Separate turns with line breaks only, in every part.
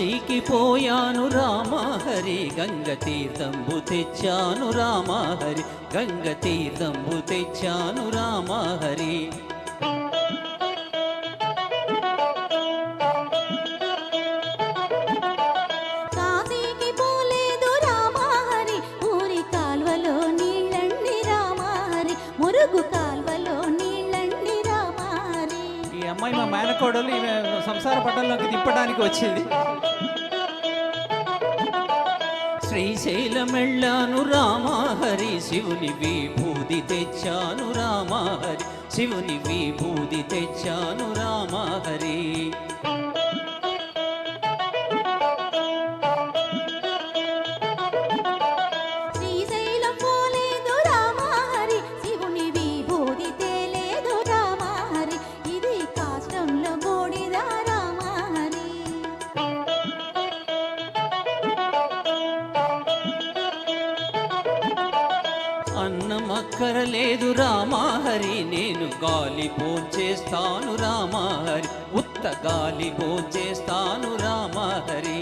కాశీకి పోయాను రామ హరి గంగ తీర్థంబు తెచ్చాను రామ హరి గంగ తీర్థంబు తెచ్చాను రామ హరి
కాశీకి పోలేదు రామ హరి ఊరి కాల్వలో నీళ్ళండి రామ హరి మురుగు కాల్వలో నీళ్ళండి రామ హరి.
ఈ అమ్మాయి మా మేనకోడలు ఈమె సంసార పట్టణంలోకి దింపడానికి వచ్చింది.
శ్రీశైలమెళ్ళాను రామ హరి శివుని విభూది తెచ్చాను రామ హరి శివుని విభూది తెచ్చాను రామ హరి
శ్రీశైలం పోలేదు రామ హరి శివుని విభూది తేలేదు రామ హరి ఇది కాష్టంలో బూడిద రామ హరి.
అన్నమక్కరలేదు రామ హరి నేను గాలి భోంచేస్తాను రామ హరి ఉత్త గాలి భోంచేస్తాను రామ హరి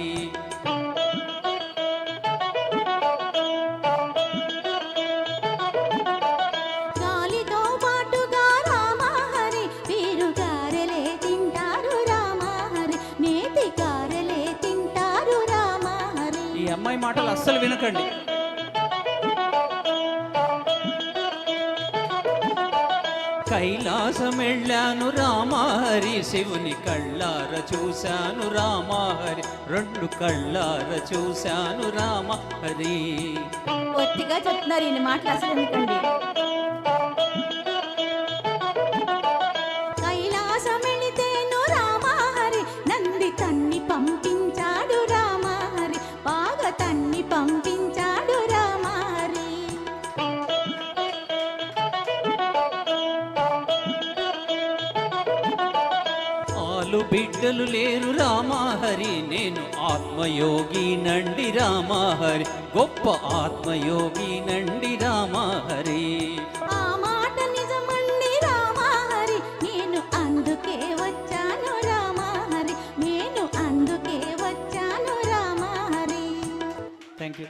గాలితో పాటుగా రామ హరి వీరు గారెలే తింటారు రామ హరి నేతి గారెలే తింటారు రామ హరి.
ఈ అమ్మాయి మాటలు అస్సలు వినకండి.
కైలాసమెళ్ళాను రామ హరి శివుని కళ్ళార చూశాను రామ హరి రెండు కళ్ళార చూశాను రామ హరి
ఒత్తిగా చెప్తున్నారు ఈయన మాటలు అసలు ఎందుకండి. కైలాసమెళితేను రామ హరి నంది తన్ని పంపించాడు రామ హరి బాగా తన్ని పంపించాడు రామ హరి.
ఆలు బిడ్డలు లేరు రామ హరి నేను ఆత్మయోగి నండి రామ హరి గొప్ప ఆత్మయోగి నండి రామ హరి
ఆ మాట నిజమండి రామ హరి నేను అందుకే వచ్చాను రామ హరి నేను అందుకే వచ్చాను రామ హరి.
Thank you.